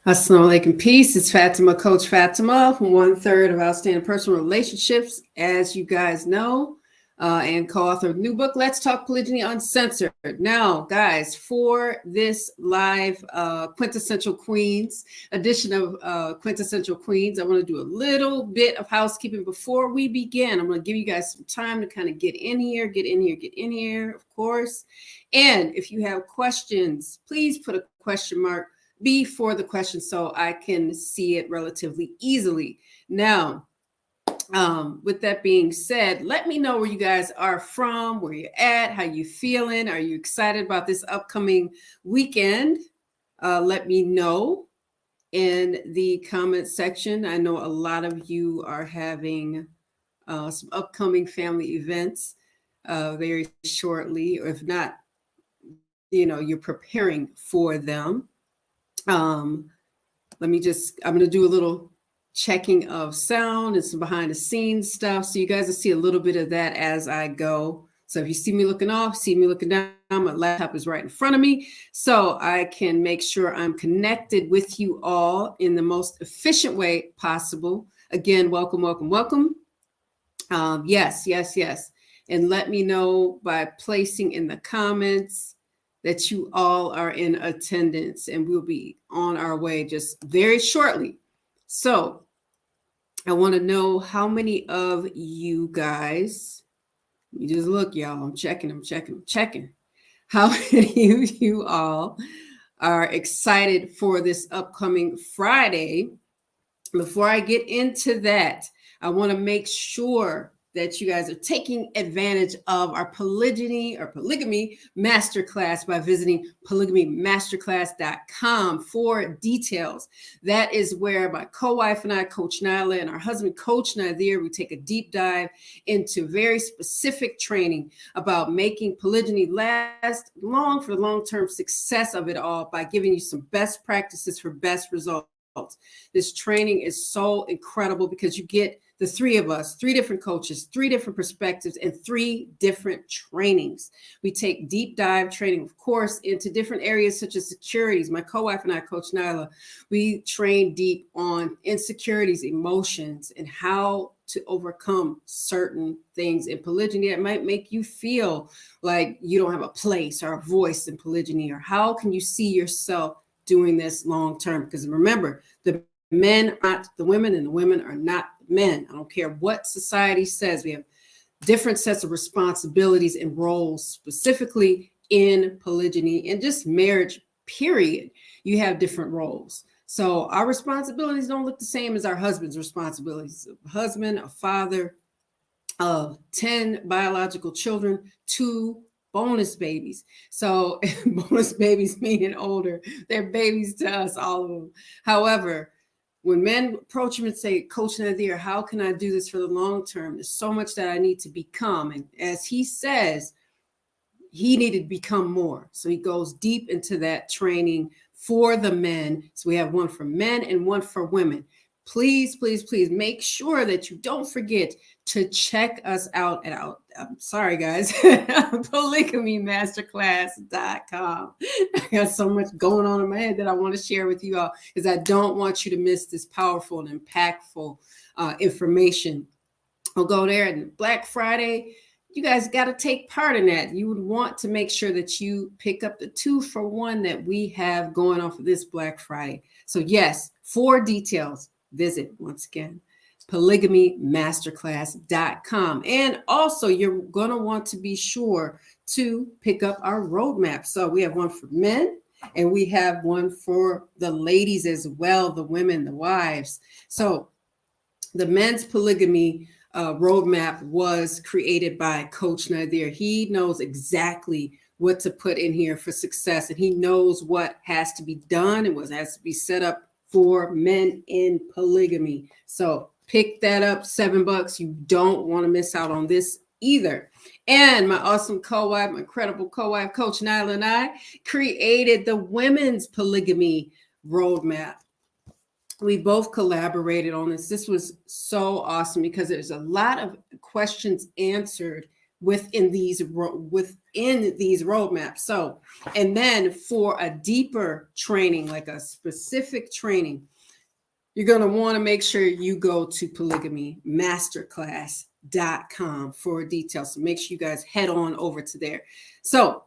Assalamu alaikum, peace. It's Fatimah, Coach Fatimah, 1/3 of Outstanding Personal Relationships, as you guys know, and co-author of the new book, Let's Talk Polygyny Uncensored. Now, guys, for this live Quintessential Queens edition of Quintessential Queens, I want to do a little bit of housekeeping before we begin. I'm going to give you guys some time to kind of get in here, of course. And if you have questions, please put a question mark before the question so I can see it relatively easily. Now, with that being said, let me know where you guys are from, where you're at, how you feeling. Are you excited about this upcoming weekend? Let me know in the comment section. I know a lot of you are having some upcoming family events very shortly, or if not, you're preparing for them. I'm going to do a little checking of sound and some behind the scenes stuff. So you guys will see a little bit of that as I go. So if you see me looking off, see me looking down, my laptop is right in front of me. So I can make sure I'm connected with you all in the most efficient way possible. Again, welcome. Yes. And let me know by placing in the comments that you all are in attendance, and we'll be on our way just very shortly. So I want to know how many of you guys, you just look, y'all, I'm checking. How many of you all are excited for this upcoming Friday? Before I get into that, I want to make sure that you guys are taking advantage of our polygamy masterclass by visiting polygamymasterclass.com for details. That is where my co-wife and I, Coach Nyla, and our husband, Coach Nazir, we take a deep dive into very specific training about making polygyny last long for the long-term success of it all by giving you some best practices for best results. This training is so incredible because you get the three of us, 3 different coaches, 3 different perspectives, and 3 different trainings. We take deep dive training, of course, into different areas such as securities. My co-wife and I, Coach Nyla, we train deep on insecurities, emotions, and how to overcome certain things in polygyny that might make you feel like you don't have a place or a voice in polygyny, or how can you see yourself doing this long term? Because remember, the men are not the women and the women are not the men. I don't care what society says. We have different sets of responsibilities and roles, specifically in polygyny and just marriage, period. You have different roles. So our responsibilities don't look the same as our husband's responsibilities. A husband, a father of 10 biological children, 2 bonus babies. So bonus babies meaning older. They're babies to us, all of them. However, when men approach him and say, Coach Nazir, how can I do this for the long term? There's so much that I need to become. And as he says, he needed to become more. So he goes deep into that training for the men. So we have one for men and one for women. Please make sure that you don't forget to check us out at I'm sorry, guys, polygamymasterclass.com. I got so much going on in my head that I want to share with you all because I don't want you to miss this powerful and impactful information. I'll go there, and Black Friday, you guys got to take part in that. You would want to make sure that you pick up the 2-for-1 that we have going on for this Black Friday. So yes, for details, visit once again polygamymasterclass.com. And also you're going to want to be sure to pick up our roadmap. So we have one for men and we have one for the ladies as well, the women, the wives. So the men's polygamy roadmap was created by Coach Nazir. He knows exactly what to put in here for success, and he knows what has to be done and what has to be set up for men in polygamy. So pick that up, $7. You don't want to miss out on this either. And my awesome co-wife, my incredible co-wife, Coach Nyla, and I created the women's polygamy roadmap. We both collaborated on this. This was so awesome because there's a lot of questions answered within these roadmaps. So, and then for a deeper training, like a specific training, you're going to want to make sure you go to polygamymasterclass.com for details. So make sure you guys head on over to there. So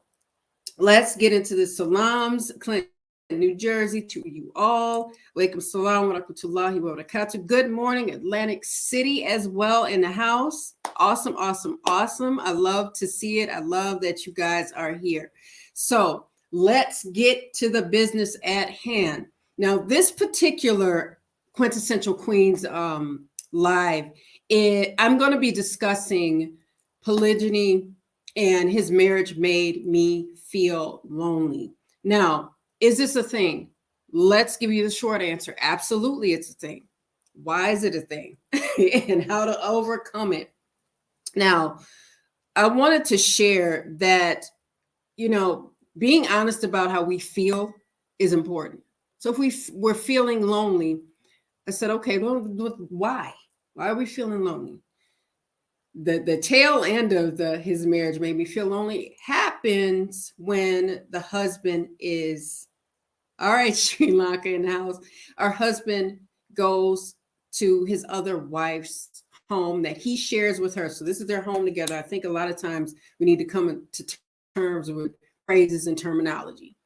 let's get into the salams. Clinton, New Jersey, to you all. Walaikum salam wa rahmatullahi wa barakatuh. Good morning, Atlantic City as well in the house. Awesome, awesome, awesome. I love to see it. I love that you guys are here. So let's get to the business at hand. Now, this particular Quintessential Queens live, I'm going to be discussing polygyny and his marriage made me feel lonely. Now, is this a thing? Let's give you the short answer. Absolutely, it's a thing. Why is it a thing? And how to overcome it. Now, I wanted to share that, being honest about how we feel is important. So if we're feeling lonely, I said, okay, well, why? Why are we feeling lonely? The tail end of his marriage made me feel lonely happens when the husband is, all right, Sri Lanka in the house. Our husband goes to his other wife's home that he shares with her. So this is their home together. I think a lot of times we need to come to terms with phrases and terminology.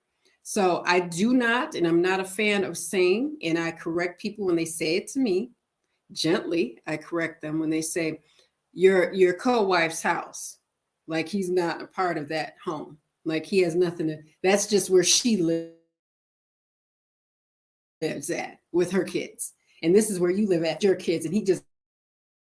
So I do not, and I'm not a fan of saying, and I correct people when they say it to me gently. I correct them when they say your co-wife's house, like he's not a part of that home, like he has nothing to, that's just where she lives at with her kids. And this is where you live at your kids. And he just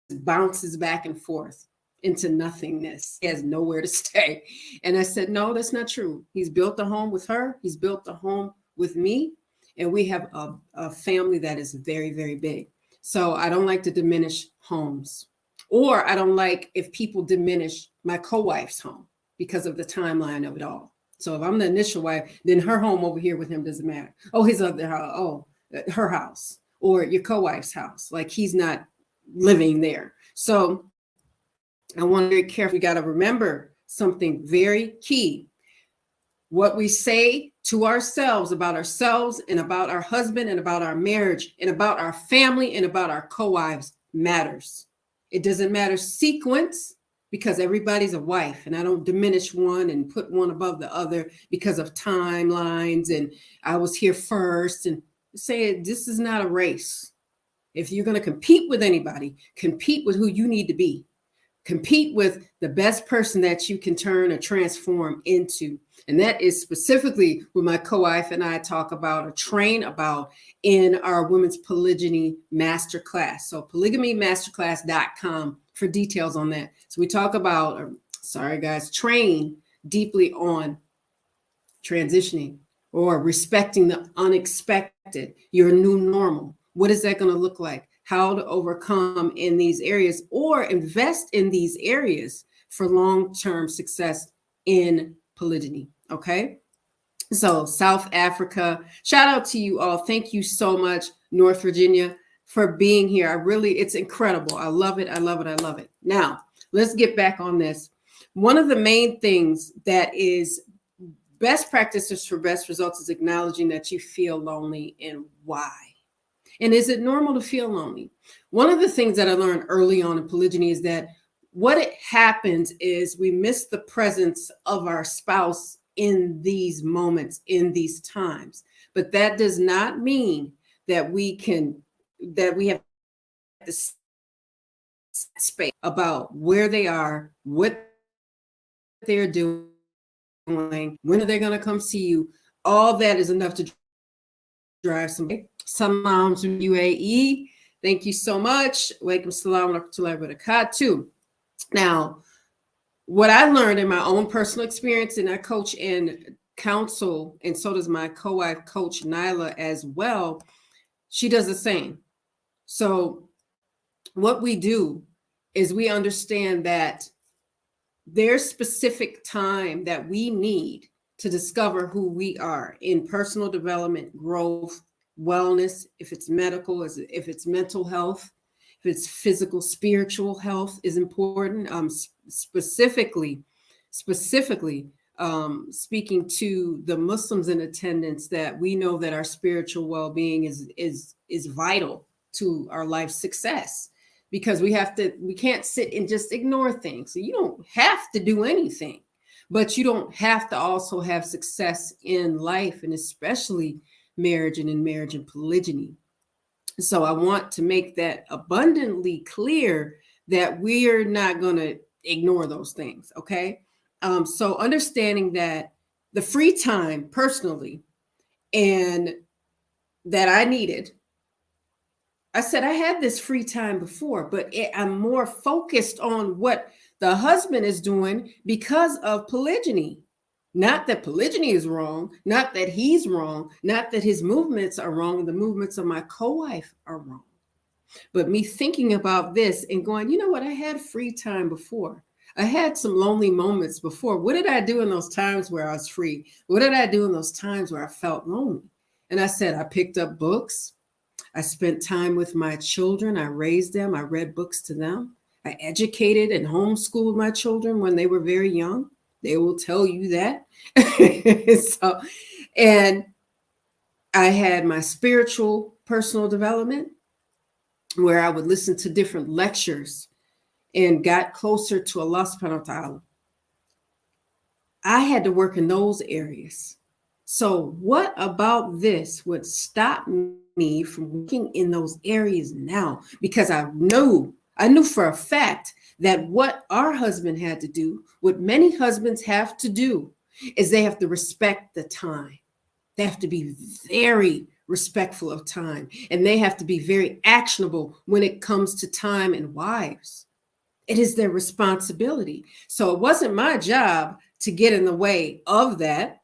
bounces back and forth into nothingness. He has nowhere to stay. And I said, no, that's not true. He's built a home with her. He's built a home with me. And we have a family that is very, very big. So I don't like to diminish homes, or I don't like if people diminish my co-wife's home because of the timeline of it all. So if I'm the initial wife, then her home over here with him doesn't matter. Oh, his other house. Oh, her house, or your co-wife's house. Like he's not living there. So I want to be very careful. We got to remember something very key. What we say to ourselves about ourselves and about our husband and about our marriage and about our family and about our co-wives matters. It doesn't matter sequence, because everybody's a wife, and I don't diminish one and put one above the other because of timelines and I was here first, and say this is not a race. If you're going to compete with anybody, compete with who you need to be. Compete with the best person that you can turn or transform into. And that is specifically what my co-wife and I talk about or train about in our Women's Polygyny Masterclass. So polygamymasterclass.com for details on that. So we talk about, train deeply on transitioning or respecting the unexpected, your new normal. What is that going to look like? How to overcome in these areas or invest in these areas for long-term success in polygyny. Okay. So South Africa, shout out to you all. Thank you so much, North Virginia, for being here. It's incredible. I love it. I love it. I love it. Now, let's get back on this. One of the main things that is best practices for best results is acknowledging that you feel lonely and why. And is it normal to feel lonely? One of the things that I learned early on in polygyny is that what it happens is we miss the presence of our spouse in these moments, in these times. But that does not mean that we have the space about where they are, what they're doing, when are they going to come see you. All that is enough to drive some moms from UAE. Thank you so much. Walaikum salam wa rahmatullahi wa barakatuh. Now, what I learned in my own personal experience, and I coach and counsel, and so does my co-wife, Coach Nyla, as well. She does the same. So what we do is we understand that there's specific time that we need to discover who we are in personal development, growth, wellness, if it's medical, if it's mental health, It's physical, spiritual health is important. Specifically, speaking to the Muslims in attendance, that we know that our spiritual well-being is vital to our life success, because we can't sit and just ignore things. So you don't have to do anything, but you don't have to also have success in life, and especially marriage and in marriage and polygyny. So I want to make that abundantly clear that we're not going to ignore those things. Okay. So understanding that the free time personally and that I needed, I said I had this free time before, but I'm more focused on what the husband is doing because of polygyny. Not that polygyny is wrong, not that he's wrong, not that his movements are wrong, the movements of my co-wife are wrong. But me thinking about this and going, you know what, I had free time before. I had some lonely moments before. What did I do in those times where I was free? What did I do in those times where I felt lonely? And I said, I picked up books. I spent time with my children. I raised them. I read books to them. I educated and homeschooled my children when they were very young. They will tell you that. So, and I had my spiritual personal development, where I would listen to different lectures and got closer to Allah subhanahu wa ta'ala. I had to work in those areas. So what about this would stop me from working in those areas now? Because I knew for a fact that what our husband had to do, what many husbands have to do, is they have to respect the time. They have to be very respectful of time, and they have to be very actionable when it comes to time and wives. It is their responsibility. So it wasn't my job to get in the way of that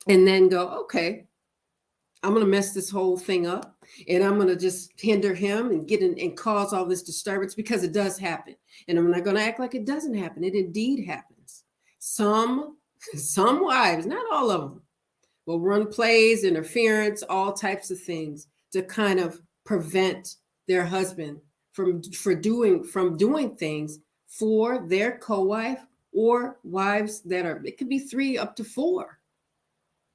and then go, okay, I'm going to mess this whole thing up, and I'm going to just hinder him and get in and cause all this disturbance, because it does happen. And I'm not going to act like it doesn't happen. It indeed happens. Some wives, not all of them, will run plays, interference, all types of things to kind of prevent their husband from doing things for their co-wife, or wives that are, it could be 3 up to 4.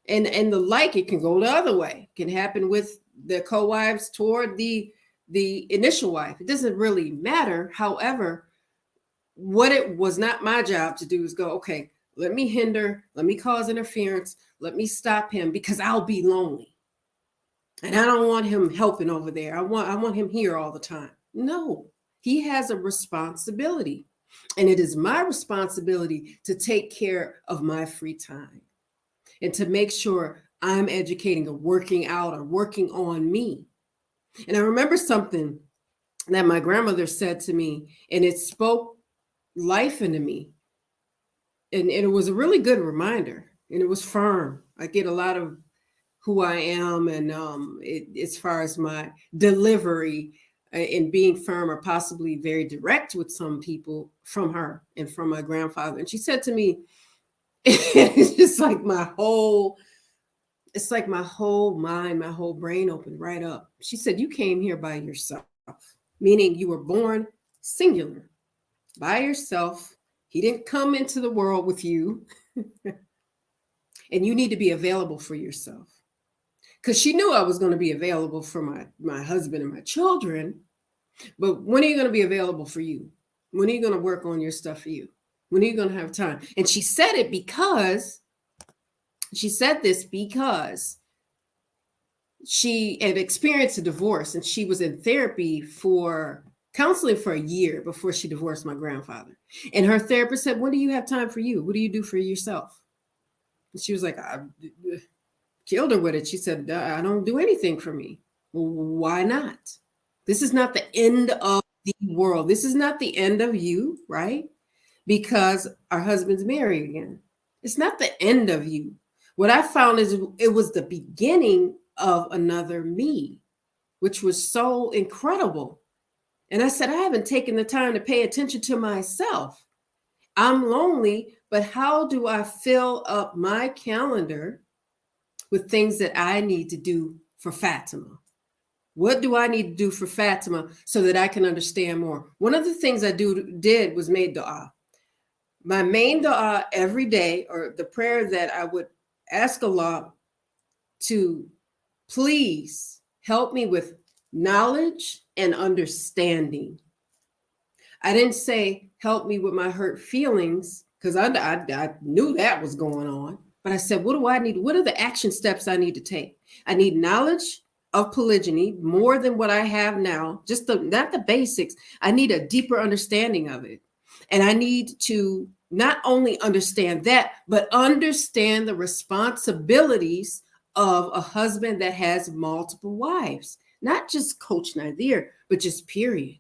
And the like, it can go the other way. It can happen with the co-wives toward the initial wife. It doesn't really matter. However, what it was not my job to do is go, okay, let me hinder, let me cause interference, let me stop him, because I'll be lonely. And I don't want him helping over there. I want him here all the time. No, he has a responsibility. And it is my responsibility to take care of my free time and to make sure I'm educating or working out or working on me. And I remember something that my grandmother said to me, and it spoke life into me. And it was a really good reminder, and it was firm. I get a lot of who I am, and as far as my delivery in being firm or possibly very direct with some people, from her and from my grandfather. And she said to me, it's just like my whole mind, my whole brain opened right up. She said, you came here by yourself, meaning you were born singular, by yourself. He didn't come into the world with you. And you need to be available for yourself. Because she knew I was going to be available for my husband and my children. But when are you going to be available for you? When are you going to work on your stuff for you? When are you going to have time? And she said this because she had experienced a divorce, and she was in therapy for counseling for a year before she divorced my grandfather. And her therapist said, when do you have time for you? What do you do for yourself? And she was like, I killed her with it. She said, I don't do anything for me. Well, why not? This is not the end of the world. This is not the end of you, right? Because our husband's married again. It's not the end of you. What I found is it was the beginning of another me, which was so incredible. And I said, I haven't taken the time to pay attention to myself. I'm lonely, but how do I fill up my calendar with things that I need to do for Fatimah? What do I need to do for Fatimah so that I can understand more? One of the things I did was made dua. My main dua every day, or the prayer that I would ask Allah to please help me with knowledge and understanding. I didn't say help me with my hurt feelings, because I knew that was going on. But I said, what do I need? What are the action steps I need to take? I need knowledge of polygyny more than what I have now, just not the basics. I need a deeper understanding of it. And I need to not only understand that, but understand the responsibilities of a husband that has multiple wives, not just Coach Nazir, but just period.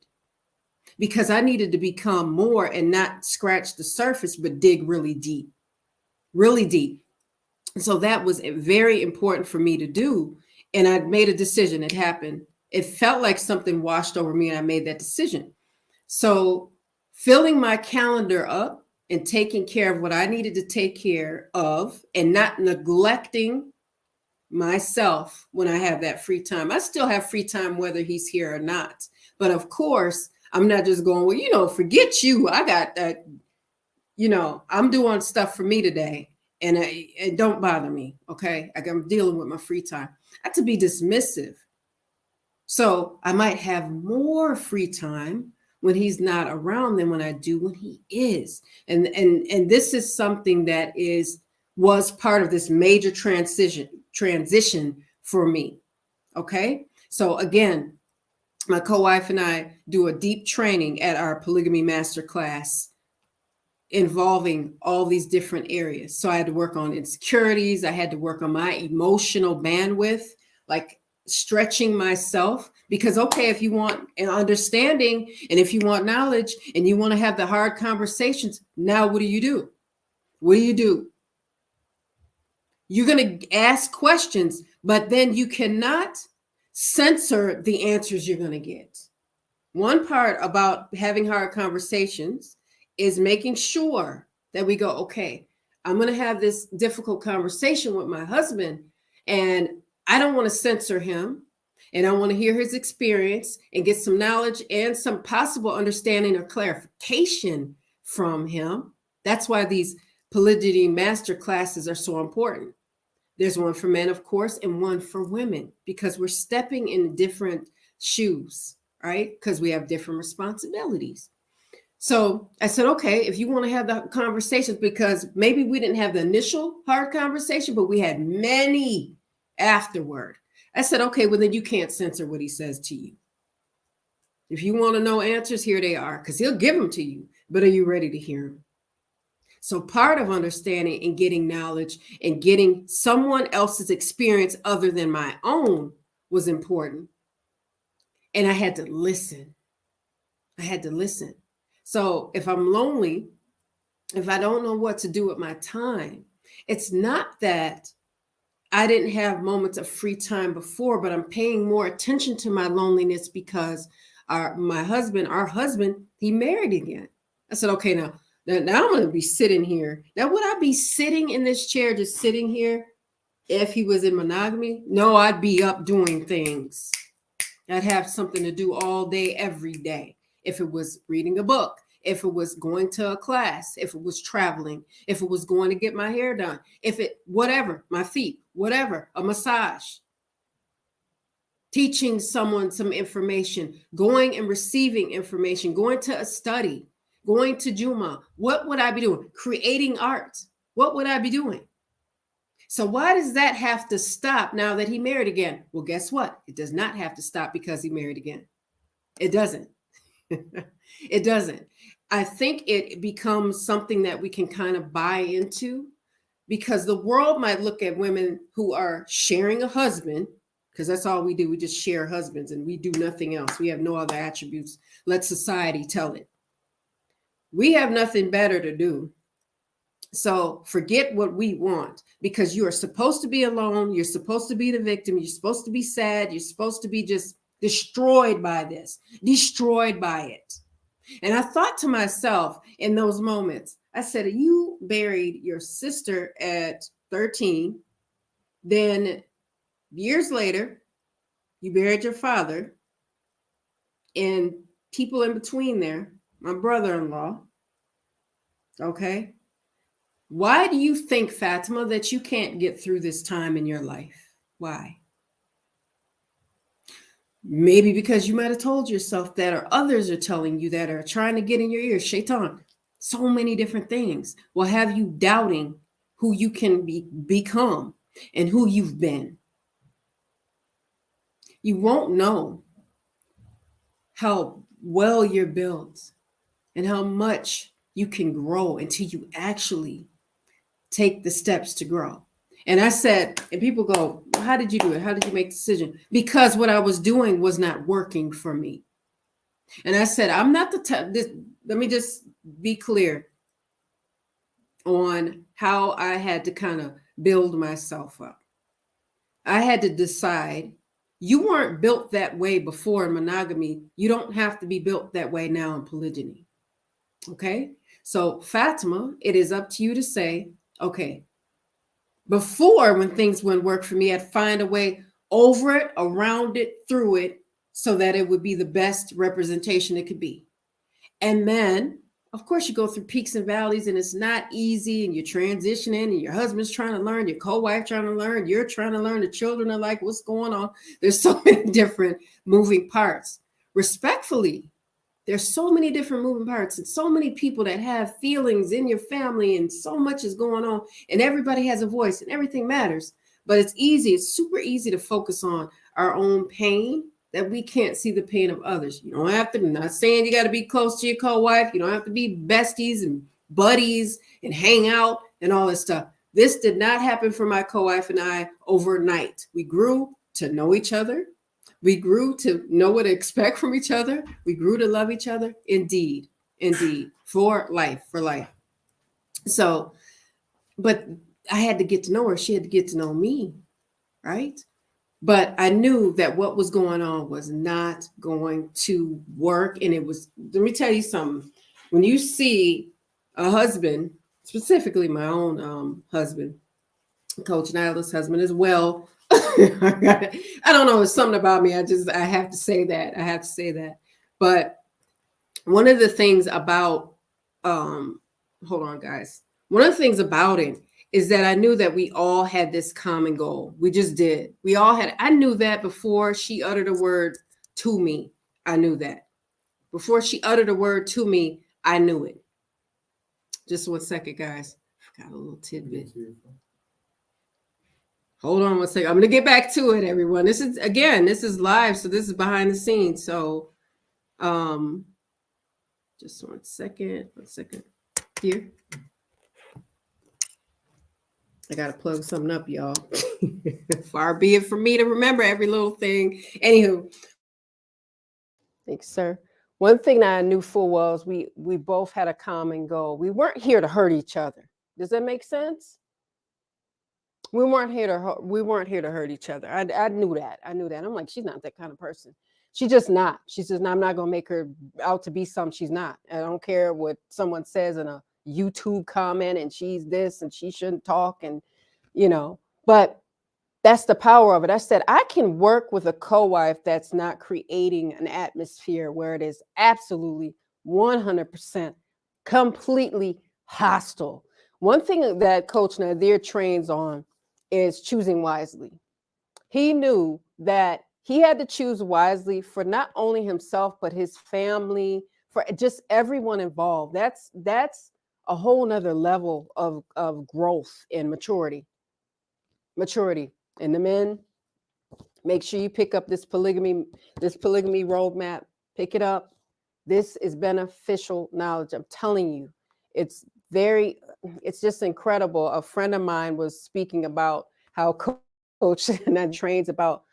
Because I needed to become more and not scratch the surface, but dig really deep, really deep. So that was very important for me to do. And I made a decision. It happened. It felt like something washed over me, and I made that decision. So filling my calendar up and taking care of what I needed to take care of, and not neglecting myself when I have that free time. I still have free time whether he's here or not. But of course, I'm not just going, well, forget you. I got that, I'm doing stuff for me today, and it don't bother me. Okay. I'm dealing with my free time. Not to be dismissive. So I might have more free time when he's not around than when I do when he is. And this is something that was part of this major transition for me. Okay. So again, my co-wife and I do a deep training at our polygamy masterclass involving all these different areas. So I had to work on insecurities. I had to work on my emotional bandwidth, like stretching myself, because, okay, if you want an understanding and if you want knowledge and you want to have the hard conversations, now what do you do? What do you do? You're going to ask questions, but then you cannot censor the answers you're going to get. One part about having hard conversations is making sure that we go, okay, I'm going to have this difficult conversation with my husband, and I don't want to censor him, and I want to hear his experience and get some knowledge and some possible understanding or clarification from him. That's why these polygyny master classes are so important. There's one for men, of course, and one for women, because we're stepping in different shoes, right? Because we have different responsibilities. So I said, okay, if you want to have the conversations, because maybe we didn't have the initial hard conversation, but we had many afterward. I said, okay, well, then you can't censor what he says to you. If you want to know answers, here they are, because he'll give them to you. But are you ready to hear them? So part of understanding and getting knowledge and getting someone else's experience other than my own was important. And I had to listen. I had to listen. So if I'm lonely, if I don't know what to do with my time, it's not that I didn't have moments of free time before, but I'm paying more attention to my loneliness because our husband, he married again. I said, okay, now I'm going to be sitting here. Now, would I be sitting in this chair, just sitting here if he was in monogamy? No, I'd be up doing things. I'd have something to do all day, every day. If it was reading a book, if it was going to a class, if it was traveling, if it was going to get my hair done, whatever, my feet, whatever, a massage, teaching someone some information, going and receiving information, going to a study, going to Juma. What would I be doing? Creating art. What would I be doing? So why does that have to stop now that he married again? Well, guess what? It does not have to stop because he married again. It doesn't. It doesn't. I think it becomes something that we can kind of buy into, because the world might look at women who are sharing a husband, because that's all we do. We just share husbands and we do nothing else. We have no other attributes. Let society tell it. We have nothing better to do. So forget what we want, because you are supposed to be alone. You're supposed to be the victim. You're supposed to be sad. You're supposed to be just destroyed by this, destroyed by it. And I thought to myself in those moments, I said, you buried your sister at 13. Then years later, you buried your father, and people in between there, my brother-in-law, okay? Why do you think, Fatimah, that you can't get through this time in your life? Why? Maybe because you might have told yourself that, or others are telling you that, or trying to get in your ear, shaitan. So many different things will have you doubting who you can become and who you've been. You won't know how well you're built and how much you can grow until you actually take the steps to grow. And I said, and people go, well, how did you do it? How did you make the decision? Because what I was doing was not working for me. And I said, I'm not the type, let me just be clear on how I had to kind of build myself up. I had to decide, you weren't built that way before in monogamy. You don't have to be built that way now in polygyny. Okay? So Fatimah, it is up to you to say, okay, before, when things wouldn't work for me, I'd find a way over it, around it, through it, so that it would be the best representation it could be. And then, of course, you go through peaks and valleys, and it's not easy, and you're transitioning, and your husband's trying to learn, your co-wife trying to learn, you're trying to learn, the children are like, what's going on? There's so many different moving parts. Respectfully, there's so many different moving parts and so many people that have feelings in your family, and so much is going on, and everybody has a voice and everything matters. But it's super easy to focus on our own pain, that we can't see the pain of others. You don't have to, I'm not saying you got to be close to your co-wife. You don't have to be besties and buddies and hang out and all this stuff. This did not happen for my co-wife and I overnight. We grew to know each other. We grew to know what to expect from each other. We grew to love each other. Indeed, for life. So, but I had to get to know her. She had to get to know me, right? But I knew that what was going on was not going to work. And it was, let me tell you something. When you see a husband, specifically my own husband, Coach Nyla's husband as well, I don't know, it's something about me. I have to say that. But one of the things about, hold on, guys. One of the things about it is that I knew that we all had this common goal. We just did. I knew that before she uttered a word to me. I knew that. Before she uttered a word to me, I knew it. Just 1 second, guys. Got a little tidbit. Hold on 1 second. I'm going to get back to it, everyone. This is live, so this is behind the scenes. So just 1 second. 1 second. Here. I got to plug something up, y'all. Far be it from me to remember every little thing. Anywho. Thanks, sir. One thing that I knew full well is we both had a common goal. We weren't here to hurt each other. Does that make sense? We weren't here to hurt each other. I knew that. I'm like, she's not that kind of person. She's just not. I'm not going to make her out to be something she's not. I don't care what someone says in a YouTube comment, and she's this and she shouldn't talk, and but that's the power of it. I said, I can work with a co-wife that's not creating an atmosphere where it is absolutely 100% completely hostile. One thing that Coach Nazir trains on is choosing wisely. He knew that he had to choose wisely for not only himself, but his family, for just everyone involved. That's a whole nother level of growth and maturity. And the men, make sure you pick up this polygamy roadmap. Pick it up. This is beneficial knowledge. I'm telling you, it's just incredible. A friend of mine was speaking about how Coach and trains about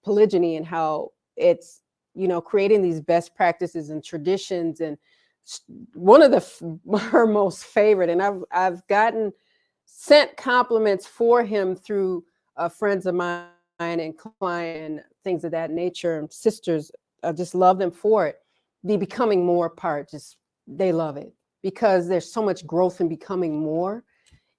polygyny, and how it's, creating these best practices and traditions. And one of her most favorite, and I've gotten sent compliments for him through friends of mine and clients and things of that nature, and sisters. I just love them for it. The becoming more part, they love it, because there's so much growth in becoming more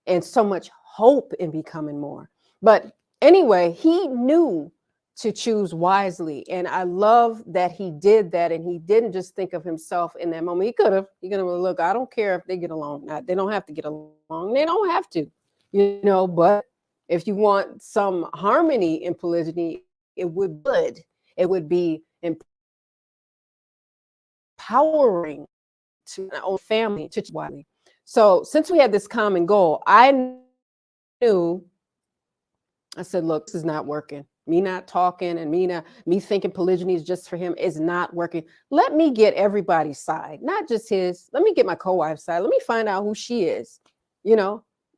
and so much hope in becoming more. But anyway, he knew to choose wisely. And I love that he did that. And he didn't just think of himself in that moment. He could have, look, I don't care if they get along. They don't have to get along. They don't have to, but if you want some harmony in polygyny, it would be empowering to our own family to choose wisely. So since we had this common goal, I said, look, this is not working. Me not talking and me thinking polygyny is just for him is not working. Let me get everybody's side, not just his. Let me get my co-wife's side. Let me find out who she is.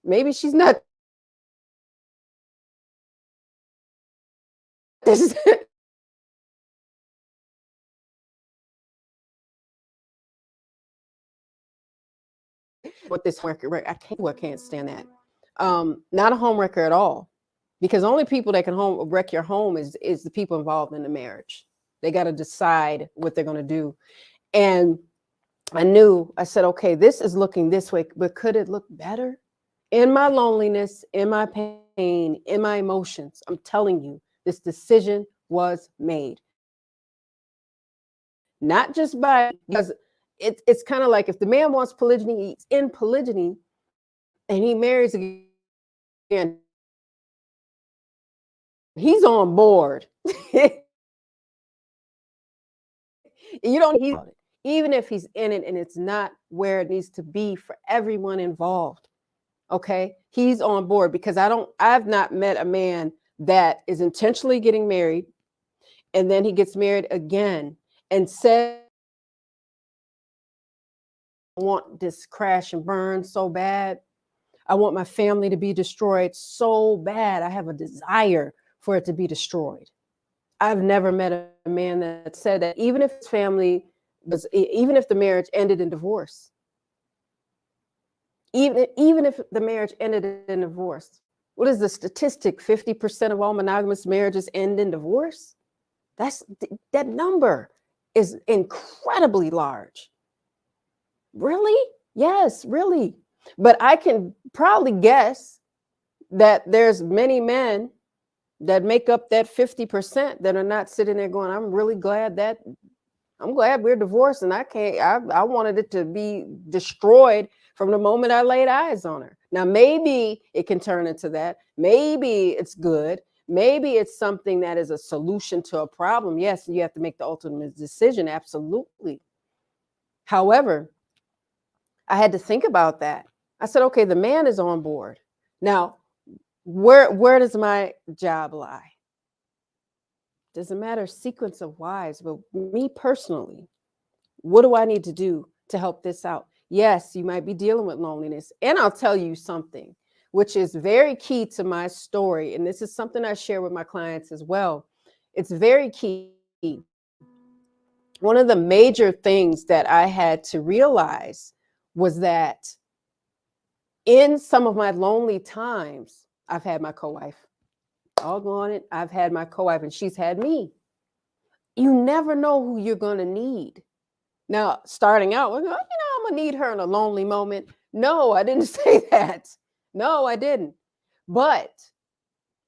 Maybe she's not. This is what this record. I can't stand that. Not a home wrecker at all. Because only people that can wreck your home is the people involved in the marriage. They got to decide what they're going to do. And I said, okay, this is looking this way, but could it look better? In my loneliness, in my pain, in my emotions, I'm telling you, this decision was made. Not just because it's kind of like if the man wants polygyny, he's in polygyny, and he marries again, he's on board. Even if he's in it and it's not where it needs to be for everyone involved. Okay. He's on board because I've not met a man that is intentionally getting married and then he gets married again and says, I want this crash and burn so bad. I want my family to be destroyed so bad. I have a desire for it to be destroyed. I've never met a man that said that, even if his family even if the marriage ended in divorce, even if the marriage ended in divorce. What is the statistic? 50% of all monogamous marriages end in divorce. That number is incredibly large. Really? Yes, really. But I can probably guess that there's many men that make up that 50% that are not sitting there going, I'm glad we're divorced, and I wanted it to be destroyed from the moment I laid eyes on her. Now, maybe it can turn into that. Maybe it's good. Maybe it's something that is a solution to a problem. Yes, you have to make the ultimate decision. Absolutely. However, I had to think about that. I said, okay, the man is on board. Now, where does my job lie? Doesn't matter sequence of whys, but me personally, what do I need to do to help this out? Yes, you might be dealing with loneliness. And I'll tell you something, which is very key to my story. And this is something I share with my clients as well. It's very key. One of the major things that I had to realize was that in some of my lonely times, I've had my co-wife. Doggone it, I've had my co-wife and she's had me. You never know who you're going to need. Now, starting out, I'm going to need her in a lonely moment. No, I didn't say that. No, I didn't. But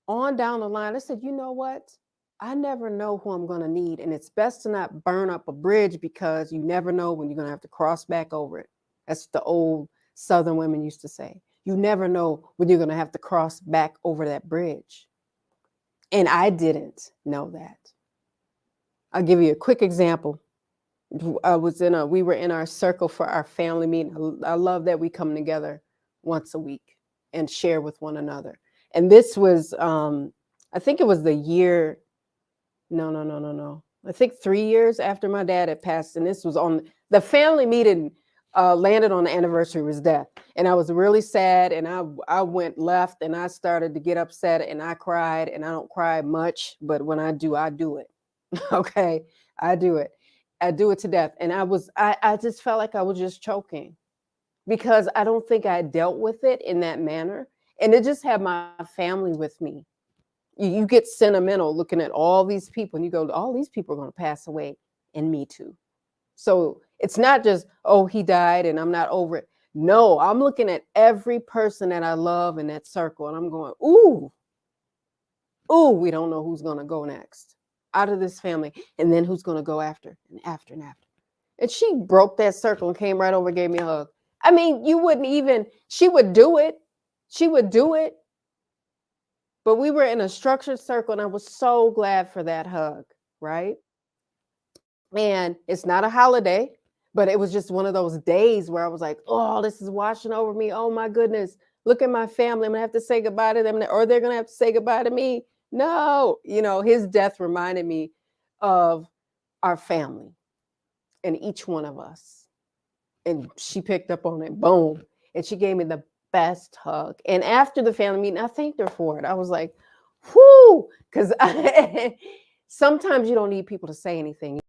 on down the line, I said, you know what? I never know who I'm going to need. And it's best to not burn up a bridge because you never know when you're going to have to cross back over it. That's what the old Southern women used to say. You never know when you're going to have to cross back over that bridge. And I didn't know that. I'll give you a quick example. We were in our circle for our family meeting. I love that we come together once a week and share with one another. And this was, I think it was the year, no. I think 3 years after my dad had passed. And this was on the family meeting, landed on the anniversary of his death. And I was really sad. And I went left and I started to get upset and I cried. And I don't cry much, but when I do it. Okay, I do it. I do it to death. And I just felt like I was just choking because I don't think I dealt with it in that manner. And it just had my family with me. You get sentimental looking at all these people and you go, all these people are going to pass away, and me too. So it's not just, oh, he died and I'm not over it. No, I'm looking at every person that I love in that circle and I'm going, ooh, oh, we don't know who's going to go next out of this family. And then who's going to go after and after and after. And she broke that circle and came right over and gave me a hug. I mean, you wouldn't even, she would do it. She would do it. But we were in a structured circle, and I was so glad for that hug, right? And it's not a holiday, but it was just one of those days where I was like, oh, this is washing over me. Oh my goodness. Look at my family. I'm gonna have to say goodbye to them, or they're gonna have to say goodbye to me. No, his death reminded me of our family and each one of us. And she picked up on it, boom. And she gave me the best hug. And after the family meeting, I thanked her for it. I was like, whoo, because sometimes you don't need people to say anything.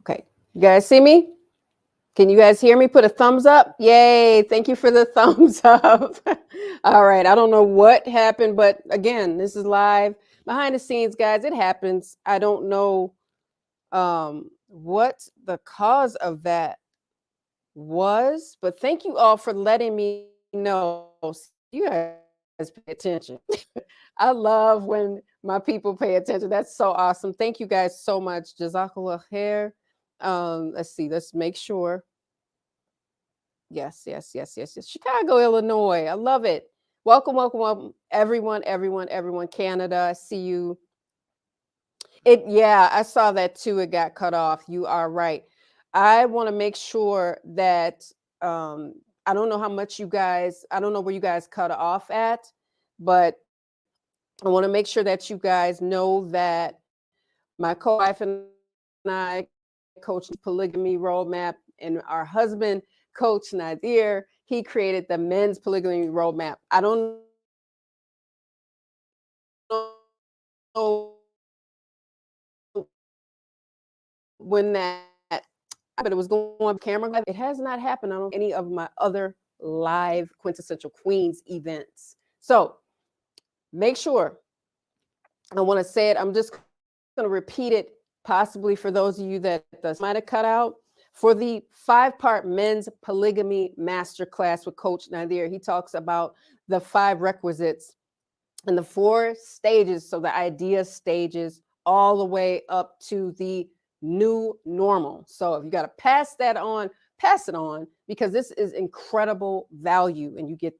Okay. You guys see me? Can you guys hear me? Put a thumbs up. Yay. Thank you for the thumbs up. All right. I don't know what happened, but again, this is live behind the scenes, guys. It happens. I don't know what the cause of that was, but thank you all for letting me know. You guys pay attention. I love when my people pay attention. That's so awesome. Thank you guys so much. Jazakallah khair. Let's see. Let's make sure. Yes, yes, yes, yes, yes. Chicago, Illinois. I love it. Welcome, welcome, welcome, everyone, everyone, everyone. Canada, I see you. Yeah, I saw that too. It got cut off. You are right. I want to make sure that I don't know how much you guys, I don't know where you guys cut off at, but I want to make sure that you guys know that my co-wife and I coached the polygamy roadmap, and our husband, Coach Nazir, he created the men's polygamy roadmap. I don't know if you guys when that, but it was going on camera. It has not happened on any of my other live Quintessential Queens events. So make sure, I want to say it, I'm just going to repeat it, possibly for those of you that might have cut out. For the 5-part men's polygamy masterclass with Coach Nazir, he talks about the 5 requisites and the 4 stages. So the idea stages all the way up to the new normal. So if you got to pass that on, pass it on, because this is incredible value and you get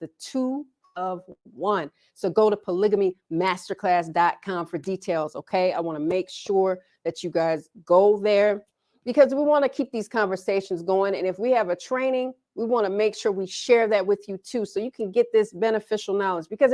the 2 of 1. So go to polygamymasterclass.com for details. Okay. I want to make sure that you guys go there because we want to keep these conversations going. And if we have a training, we want to make sure we share that with you too, so you can get this beneficial knowledge, because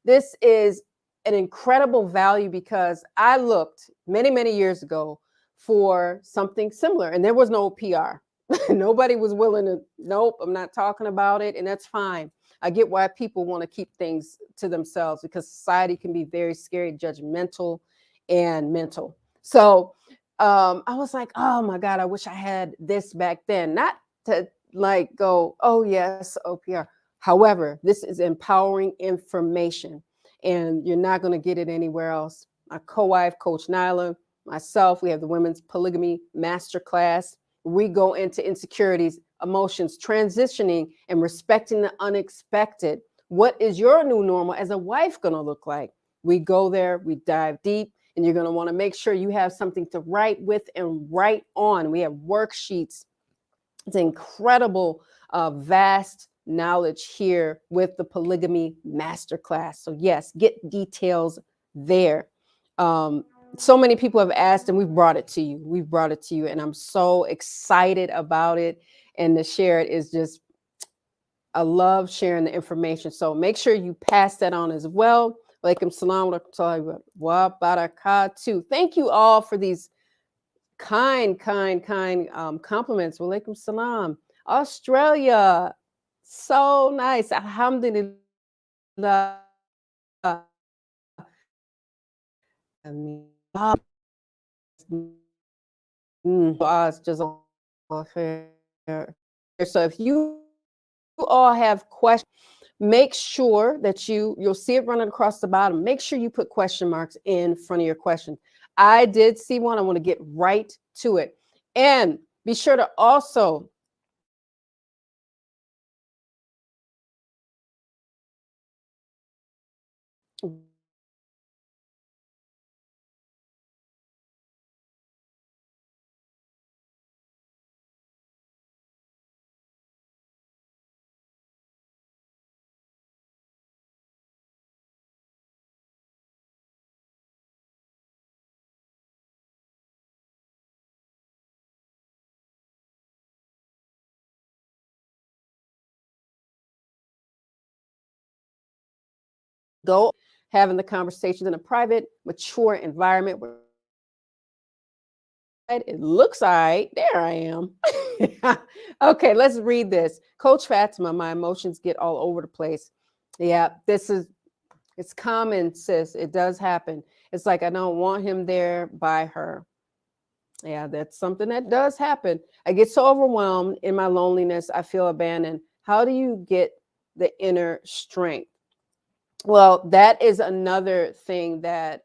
this is an incredible value, because I looked many, many years ago for something similar and there was no PR. Nobody was willing to, nope, I'm not talking about it. And that's fine. I get why people want to keep things to themselves, because society can be very scary, judgmental, and mental. So I was like, oh my God, I wish I had this back then. Not to like go, oh yes, OPR. However, this is empowering information and you're not going to get it anywhere else. My co-wife, Coach Nyla, myself, we have the Women's Polygamy Masterclass. We go into insecurities, emotions, transitioning, and respecting the unexpected. What is your new normal as a wife going to look like? We go there, we dive deep, and you're going to want to make sure you have something to write with and write on. We have worksheets. It's incredible, vast knowledge here with the Polygamy Masterclass. So yes, get details there. So many people have asked and we've brought it to you. We've brought it to you and I'm so excited about it. And to share it is just, I love sharing the information. So make sure you pass that on as well. Walaikum salam wa barakatuh. Thank you all for these kind compliments. Walaikum salam. Australia, so nice. Alhamdulillah. I mean, just so if you all have questions, make sure that you'll see it running across the bottom. Make sure you put question marks in front of your question. I did see one. I want to get right to it. And be sure to also go having the conversation in a private, mature environment where it looks all right. There I am. Okay, let's read this. Coach Fatimah, my emotions get all over the place. Yeah, it's common, sis. It does happen. It's like I don't want him there by her. Yeah, that's something that does happen. I get so overwhelmed in my loneliness. I feel abandoned. How do you get the inner strength? Well, that is another thing that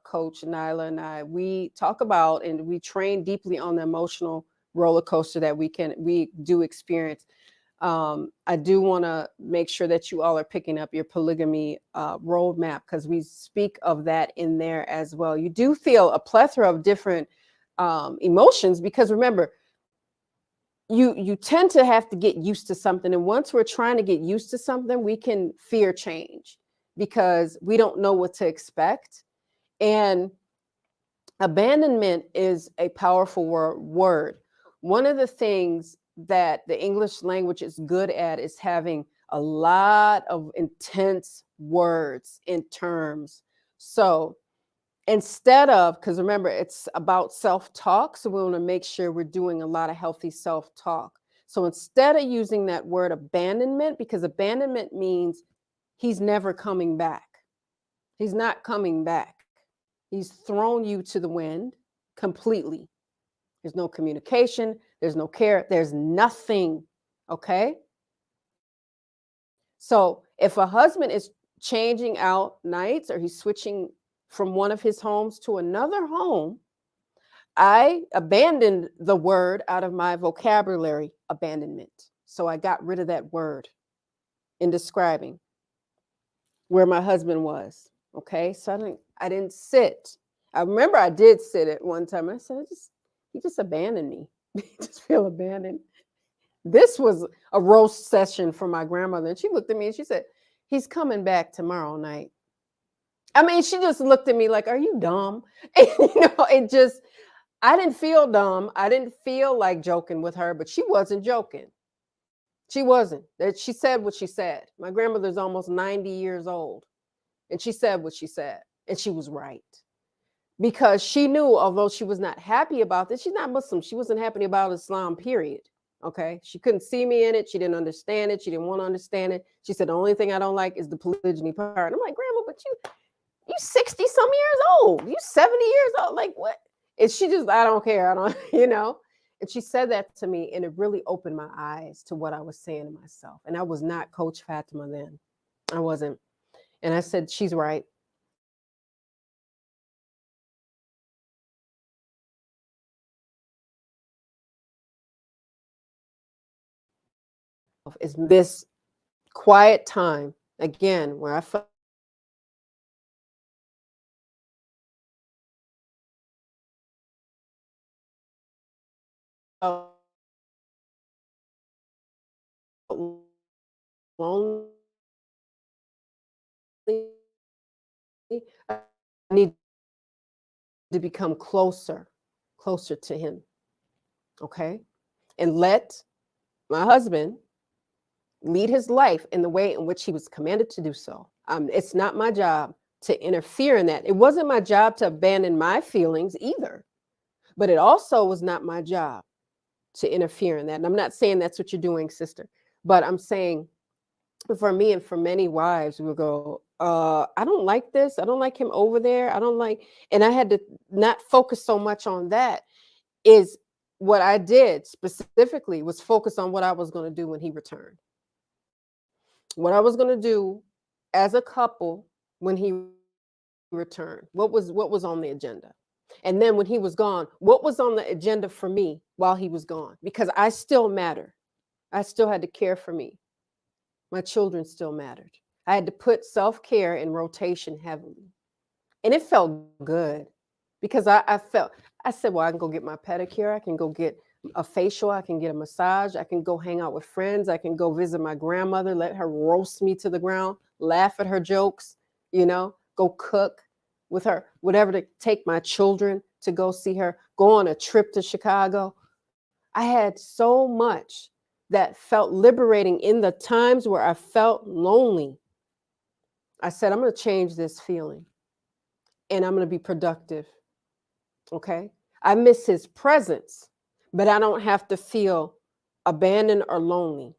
Coach Nyla and we talk about, and we train deeply on the emotional roller coaster that we do experience. I do want to make sure that you all are picking up your polygamy roadmap, because we speak of that in there as well. You do feel a plethora of different emotions, because remember, you tend to have to get used to something. And once we're trying to get used to something, we can fear change because we don't know what to expect. And abandonment is a powerful word. One of the things that the English language is good at is having a lot of intense words and terms. So instead of, because remember, it's about self-talk. So we want to make sure we're doing a lot of healthy self-talk. So instead of using that word abandonment, because abandonment means he's never coming back. He's not coming back. He's thrown you to the wind completely. There's no communication. There's no care. There's nothing. Okay. So if a husband is changing out nights or he's switching from one of his homes to another home, I abandoned the word out of my vocabulary, abandonment. So I got rid of that word in describing where my husband was. Okay. So I didn't sit. I remember I did sit at one time. I said, he just abandoned me. He just feel abandoned. This was a roast session for my grandmother. And she looked at me and she said, he's coming back tomorrow night. I mean, she just looked at me like, are you dumb? And, I didn't feel dumb. I didn't feel like joking with her, but she wasn't joking. She wasn't. She said what she said. My grandmother's almost 90 years old. And she said what she said. And she was right. Because she knew, although she was not happy about this, she's not Muslim. She wasn't happy about Islam, period. Okay. She couldn't see me in it. She didn't understand it. She didn't want to understand it. She said, the only thing I don't like is the polygyny part. I'm like, Grandma, but you 60 some years old. You 70 years old. Like what? And she just, I don't care. I don't, And she said that to me, and it really opened my eyes to what I was saying to myself. And I was not Coach Fatimah then. I wasn't. And I said, she's right. Is this quiet time again where I felt lonely. I need to become closer to him. Okay. And let my husband lead his life in the way in which he was commanded to do so. It's not my job to interfere in that. It wasn't my job to abandon my feelings either, but it also was not my job to interfere in that. And I'm not saying that's what you're doing, sister, but I'm saying for me and for many wives, we'll go, I don't like this. I don't like him over there. I don't like, and I had to not focus so much on that. Is what I did specifically was focus on what I was going to do when he returned. What I was going to do as a couple when he returned. What was on the agenda? And then when he was gone, what was on the agenda for me while he was gone? Because I still matter. I still had to care for me. My children still mattered. I had to put self-care in rotation heavily. And it felt good because I said, well, I can go get my pedicure. I can go get a facial. I can get a massage. I can go hang out with friends. I can go visit my grandmother, let her roast me to the ground, laugh at her jokes, go cook with her, whatever, to take my children to go see her, go on a trip to Chicago. I had so much that felt liberating in the times where I felt lonely. I said, I'm going to change this feeling and I'm going to be productive. Okay. I miss his presence, but I don't have to feel abandoned or lonely.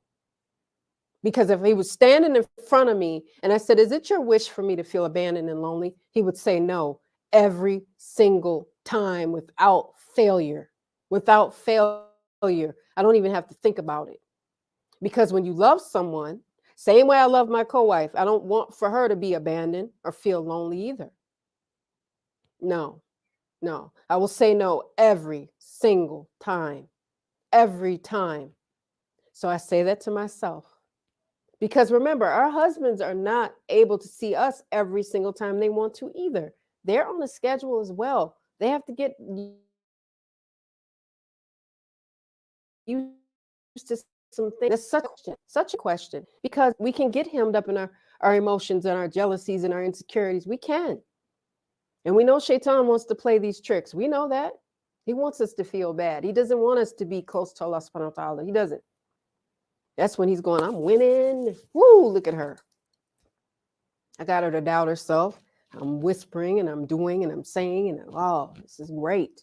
Because if he was standing in front of me and I said, is it your wish for me to feel abandoned and lonely? He would say no every single time without failure. Without failure. I don't even have to think about it. Because when you love someone, same way I love my co-wife, I don't want for her to be abandoned or feel lonely either. No. I will say no every single time. Every time. So I say that to myself. Because remember, our husbands are not able to see us every single time they want to either. They're on a schedule as well. They have to get used to some things. That's such a question, because we can get hemmed up in our emotions and our jealousies and our insecurities. We can. And we know Shaitan wants to play these tricks. We know that. He wants us to feel bad. He doesn't want us to be close to Allah subhanahu wa ta'ala. He doesn't. That's when he's going, I'm winning. Woo, look at her. I got her to doubt herself. I'm whispering and I'm doing and I'm saying, and oh, this is great.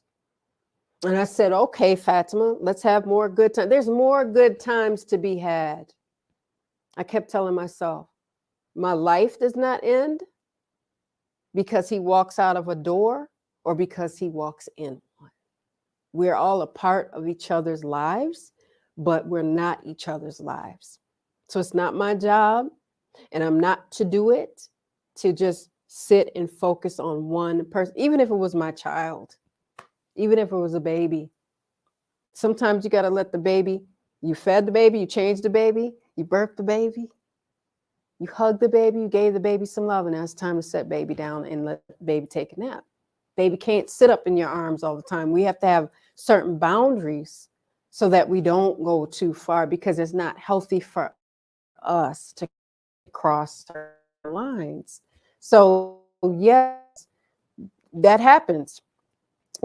And I said, okay, Fatimah, let's have more good times. There's more good times to be had. I kept telling myself, my life does not end because he walks out of a door or because he walks in one. We're all a part of each other's lives, but we're not each other's lives. So it's not my job, and I'm not to do it, to just sit and focus on one person, even if it was my child, even if it was a baby. Sometimes you got to let the baby, you fed the baby, you changed the baby, you birthed the baby, you hugged the baby, you gave the baby some love, and now it's time to set baby down and let baby take a nap. Baby can't sit up in your arms all the time. We have to have certain boundaries so that we don't go too far, because it's not healthy for us to cross our lines. So yes, that happens.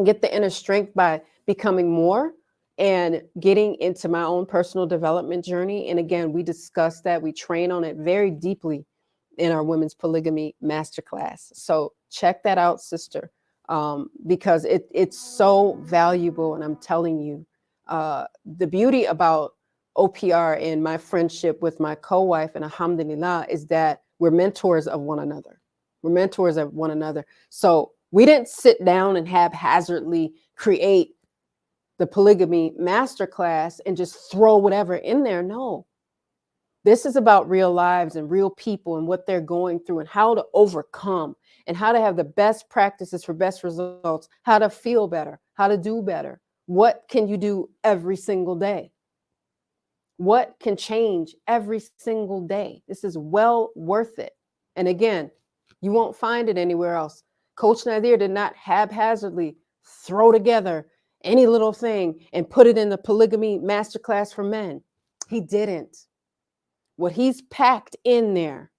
Get the inner strength by becoming more and getting into my own personal development journey. And again, we discuss that. We train on it very deeply in our Women's Polygamy Masterclass. So check that out, sister, because it's so valuable. And I'm telling you, the beauty about OPR and my friendship with my co-wife, and alhamdulillah, is that we're mentors of one another. We're mentors of one another. So we didn't sit down and haphazardly create the polygamy masterclass and just throw whatever in there. No, this is about real lives and real people and what they're going through and how to overcome and how to have the best practices for best results, how to feel better, how to do better. What can you do every single day? What can change every single day? This is well worth it. And again, you won't find it anywhere else. Coach Nazir did not haphazardly throw together any little thing and put it in the polygamy masterclass for men. He didn't. What he's packed in there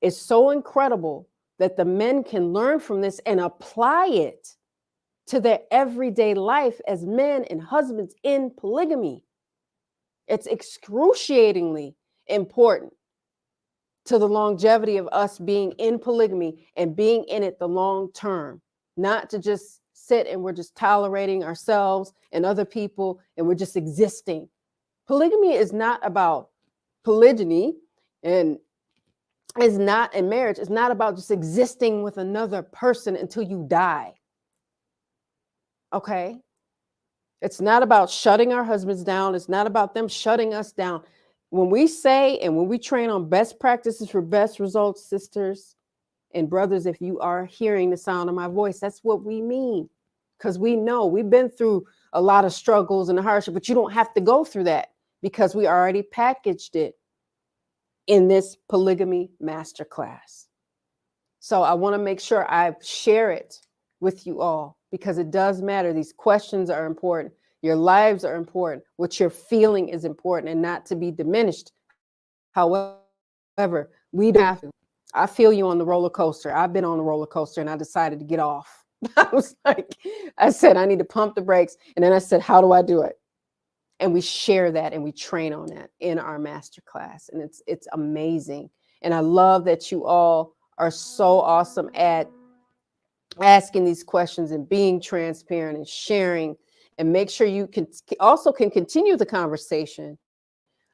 is so incredible that the men can learn from this and apply it to their everyday life as men and husbands in polygamy. It's excruciatingly important to the longevity of us being in polygamy and being in it the long term, not to just sit and we're just tolerating ourselves and other people and we're just existing. Polygamy is not about polygyny, and is not in marriage. It's not about just existing with another person until you die. Okay? It's not about shutting our husbands down. It's not about them shutting us down. When we say and when we train on best practices for best results, sisters and brothers, if you are hearing the sound of my voice, that's what we mean. Because we know we've been through a lot of struggles and hardship, but you don't have to go through that because we already packaged it in this polygamy masterclass. So I want to make sure I share it with you all because it does matter. These questions are important. Your lives are important. What you're feeling is important and not to be diminished. However, we don't have to. I feel you on the roller coaster. I've been on the roller coaster and I decided to get off. I said, I need to pump the brakes. And then I said, how do I do it? And we share that and we train on that in our masterclass. And it's amazing. And I love that you all are so awesome at asking these questions and being transparent and sharing, and make sure you can continue the conversation,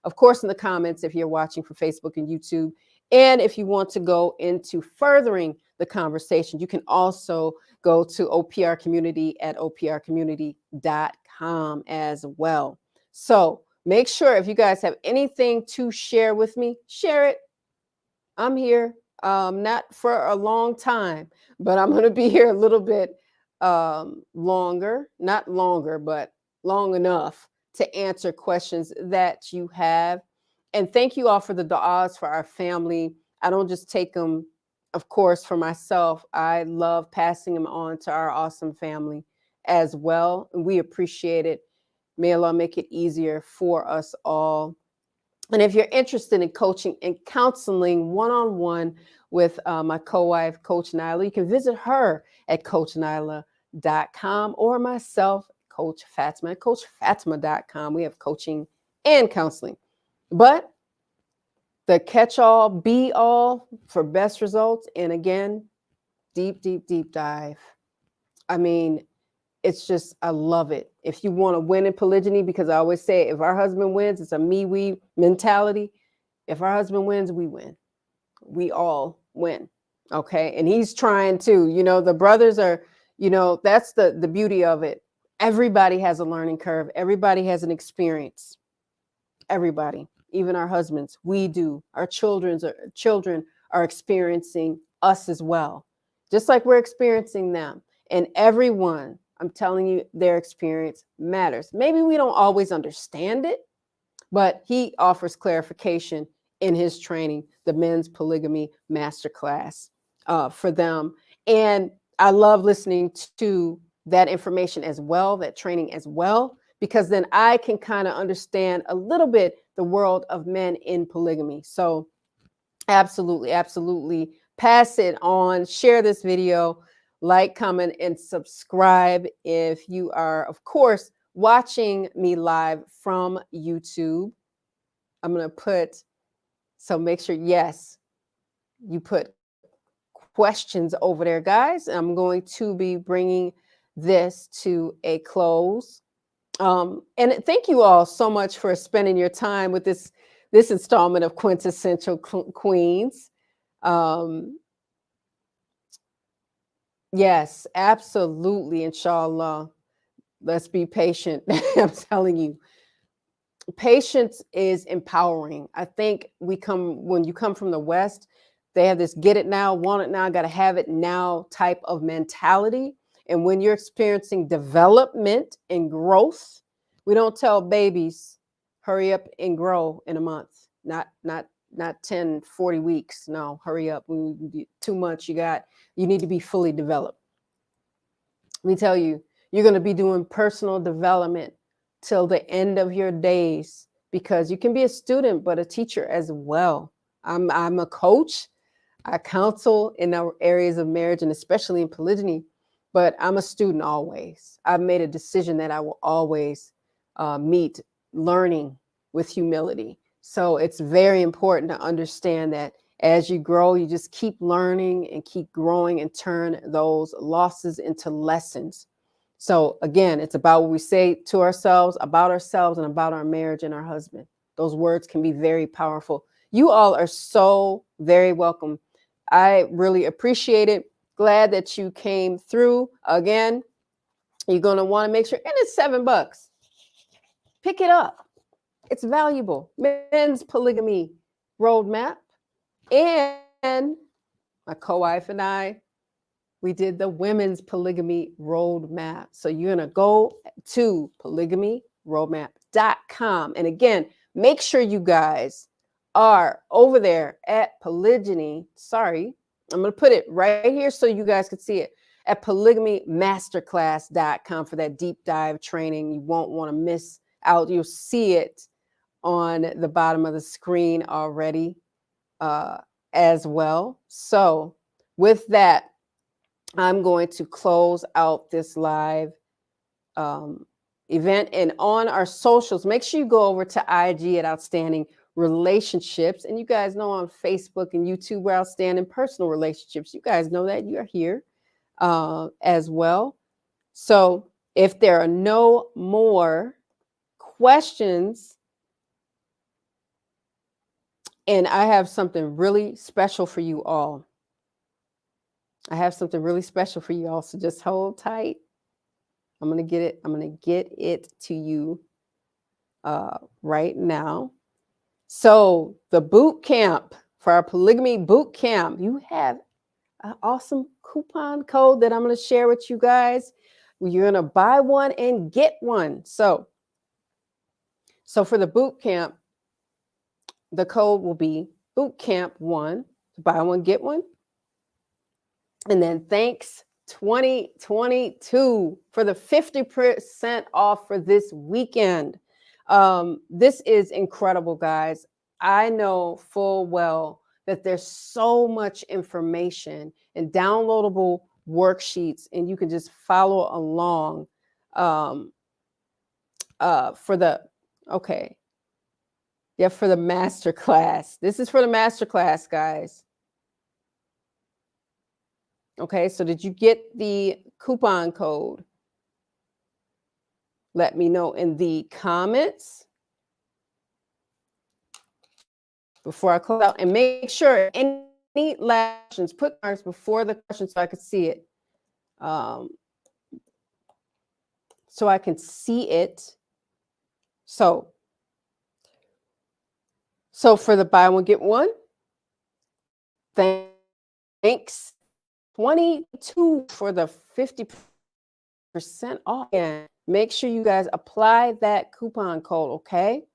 of course, in the comments if you're watching from Facebook and YouTube. And if you want to go into furthering the conversation, you can also go to OPR Community at oprcommunity.com as well. So make sure if you guys have anything to share with me, share it. I'm here, not for a long time, but I'm going to be here a little bit longer, not longer, but long enough to answer questions that you have. And thank you all for the du'as for our family. I don't just take them, of course, for myself. I love passing them on to our awesome family as well. And we appreciate it. May Allah make it easier for us all. And if you're interested in coaching and counseling one-on-one with my co-wife, Coach Nyla, you can visit her at coachnyla.com or myself, Coach Fatimah, at coachfatimah.com. We have coaching and counseling. But the catch-all, be-all for best results, and again, deep, deep, deep dive. I mean, it's just, I love it. If you want to win in polygyny, because I always say, if our husband wins, it's a me, we mentality. If our husband wins, we win. We all win. Okay. And he's trying to, the brothers are, that's the beauty of it. Everybody has a learning curve. Everybody has an experience. Everybody, even our husbands, we do. Our children are experiencing us as well, just like we're experiencing them. And everyone, I'm telling you, their experience matters. Maybe we don't always understand it, but he offers clarification in his training, the Men's Polygamy Masterclass for them. And I love listening to that information as well, that training as well, because then I can kind of understand a little bit the world of men in polygamy. So absolutely, absolutely. Pass it on, share this video, like, comment, and subscribe if you are, of course, watching me live from YouTube. I'm going to put, so make sure, yes, you put questions over there, guys. I'm going to be bringing this to a close. And thank you all so much for spending your time with this installment of Quintessential Queens. Yes, absolutely, inshallah. Let's be patient. I'm telling you. Patience is empowering. I think when you come from the West, they have this get it now, want it now, got to have it now type of mentality. And when you're experiencing development and growth, we don't tell babies, hurry up and grow in a month, not 10, 40 weeks. No, hurry up. Too much. You need to be fully developed. Let me tell you, you're going to be doing personal development till the end of your days, because you can be a student, but a teacher as well. I'm a coach. I counsel in our areas of marriage and especially in polygyny, but I'm a student always. I've made a decision that I will always meet learning with humility. So it's very important to understand that as you grow, you just keep learning and keep growing and turn those losses into lessons. So again, it's about what we say to ourselves, about ourselves, and about our marriage and our husband. Those words can be very powerful. You all are so very welcome. I really appreciate it. Glad that you came through. Again, you're going to want to make sure, and it's $7. Pick it up. It's valuable. Men's Polygamy Roadmap. And my co-wife and I, we did the Women's Polygamy Roadmap. So you're going to go to polygamyroadmap.com. And again, make sure you guys are over there at Polygyny. Sorry, I'm going to put it right here so you guys can see it at polygamymasterclass.com for that deep dive training. You won't want to miss out. You'll see it on the bottom of the screen already as well. So with that, I'm going to close out this live event. And on our socials, make sure you go over to IG at Outstanding Relationships. And you guys know on Facebook and YouTube, we're Outstanding Personal Relationships. You guys know that you're here as well. So if there are no more questions, and I have something really special for you all. I have something really special for you all. So just hold tight. I'm going to get it. I'm going to get it to you right now. So the boot camp, for our polygamy boot camp, you have an awesome coupon code that I'm going to share with you guys. You're going to buy one and get one. So for the boot camp, the code will be bootcamp1, buy one, get one. And then thanks 2022 for the 50% off for this weekend. This is incredible, guys. I know full well that there's so much information and downloadable worksheets, and you can just follow along for the master class. This is for the master class, guys. Okay, so did you get the coupon code? Let me know in the comments before I close out. And make sure any Any last questions? Put marks before the question so I can see it. So I can see it. So for the buy one, get one, thanks. 22 for the 50% off. And make sure you guys apply that coupon code, okay?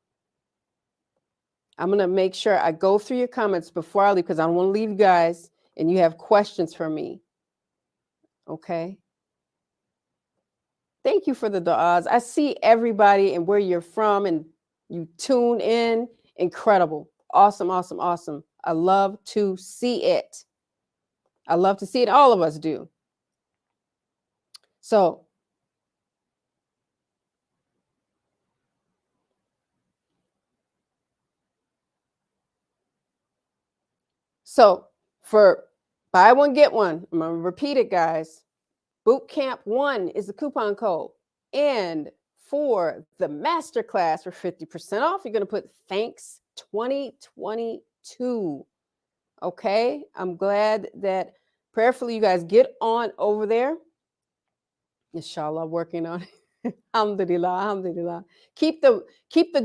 I'm going to make sure I go through your comments before I leave because I don't want to leave you guys and you have questions for me. Okay. Thank you for the du'as. I see everybody and where you're from and you tune in. Incredible. Awesome, awesome, awesome. I love to see it. I love to see it. All of us do. So for buy one, get one, I'm going to repeat it, guys. Boot Camp 1 is the coupon code. And for the masterclass for 50% off, you're going to put thanks 2022. Okay. I'm glad that prayerfully you guys get on over there. Inshallah, working on it. Alhamdulillah, alhamdulillah. Keep the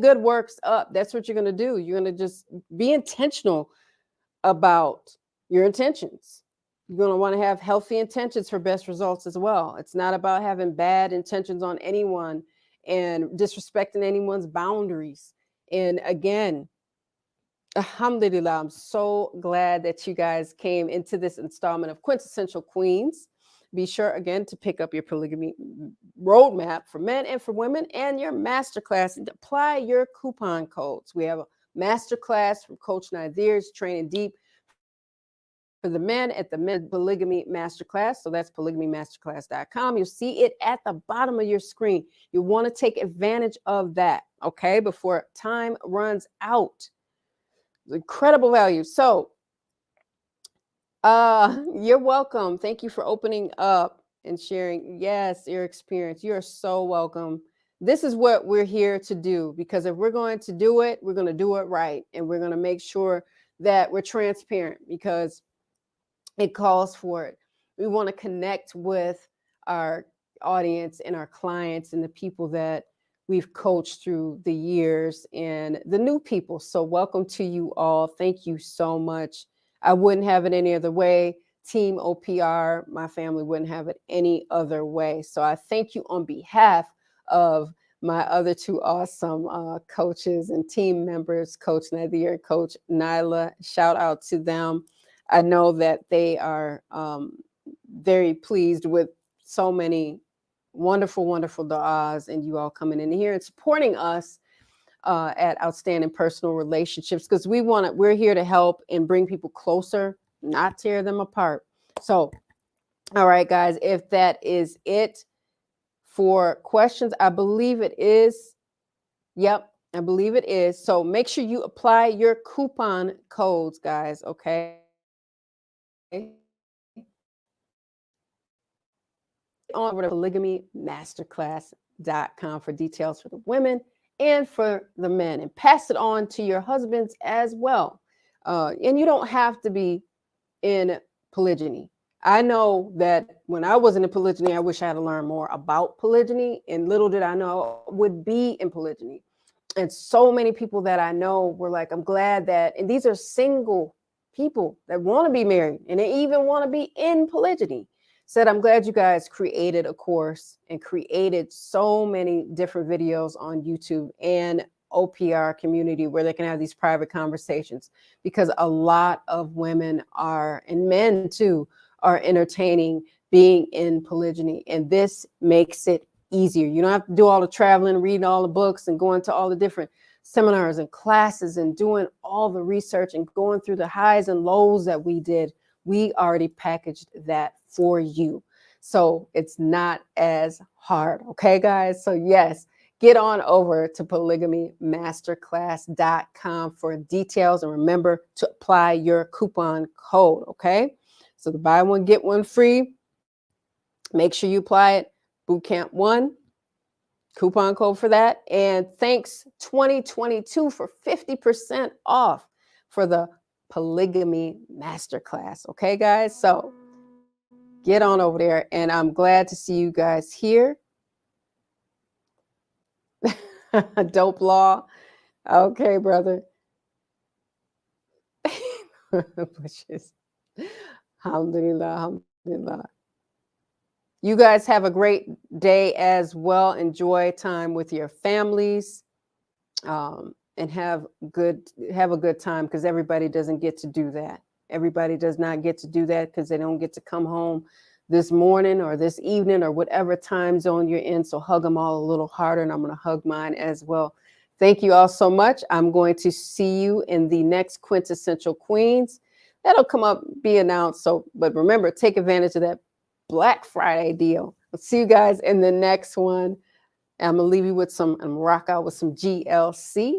good works up. That's what you're going to do. You're going to just be intentional about your intentions. You're going to want to have healthy intentions for best results as well. It's not about having bad intentions on anyone and disrespecting anyone's boundaries. And again, alhamdulillah, I'm so glad that you guys came into this installment of Quintessential Queens. Be sure, again, to pick up your polygamy roadmap for men and for women and your masterclass and apply your coupon codes. We have a masterclass from Coach Nazir's Training Deep for the men at the Men Polygamy Masterclass. So that's polygamymasterclass.com. You'll see it at the bottom of your screen. You want to take advantage of that, okay, before time runs out. Incredible value. So you're welcome. Thank you for opening up and sharing, yes, your experience. You're so welcome. This is what we're here to do, because if we're going to do it, we're going to do it right. And we're going to make sure that we're transparent because it calls for it. We want to connect with our audience and our clients and the people that we've coached through the years and the new people. So welcome to you all. Thank you so much. I wouldn't have it any other way. Team OPR, my family wouldn't have it any other way. So I thank you on behalf of my other two awesome coaches and team members, Coach Nazir and Coach Nyla. Shout out to them. I know that they are very pleased with so many wonderful, wonderful du'as and you all coming in here and supporting us at Outstanding Personal Relationships, because we're here to help and bring people closer, not tear them apart. So, all right, guys, if that is it for questions, I believe it is. Yep, I believe it is. So make sure you apply your coupon codes, guys, okay? On over to polygamymasterclass.com for details for the women and for the men, and pass it on to your husbands as well. And you don't have to be in polygyny. I know that when I wasn't in polygyny, I wish I had to learn more about polygyny, and little did I know I would be in polygyny. And so many people that I know were like, I'm glad that, and these are single people that want to be married and they even want to be in polygyny. Said, I'm glad you guys created a course and created so many different videos on YouTube and OPR community where they can have these private conversations, because a lot of women are, and men too, are entertaining being in polygyny. And this makes it easier. You don't have to do all the traveling, reading all the books and going to all the different seminars and classes and doing all the research and going through the highs and lows that we did. We already packaged that for you. So it's not as hard. Okay, guys? So yes, get on over to polygamymasterclass.com for details. And remember to apply your coupon code. Okay? So the buy one, get one free. Make sure you apply it. Bootcamp 1, coupon code for that. And thanks 2022 for 50% off for the Polygamy Masterclass. Okay, guys? So get on over there, and I'm glad to see you guys here. Dope law. Okay, brother. Alhamdulillah, alhamdulillah. You guys have a great day as well. Enjoy time with your families, and have a good time, because everybody doesn't get to do that. Everybody does not get to do that because they don't get to come home this morning or this evening or whatever time zone you're in. So hug them all a little harder, and I'm going to hug mine as well. Thank you all so much. I'm going to see you in the next Quintessential Queens. That'll come up, be announced. So, but remember, take advantage of that Black Friday deal. I'll see you guys in the next one. I'm going to leave you with I'm going to rock out with some GLC.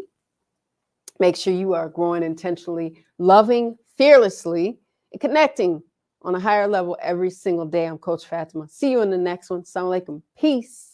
Make sure you are growing intentionally, loving fearlessly, and connecting on a higher level every single day. I'm Coach Fatimah. See you in the next one. Assalamu alaikum. Peace.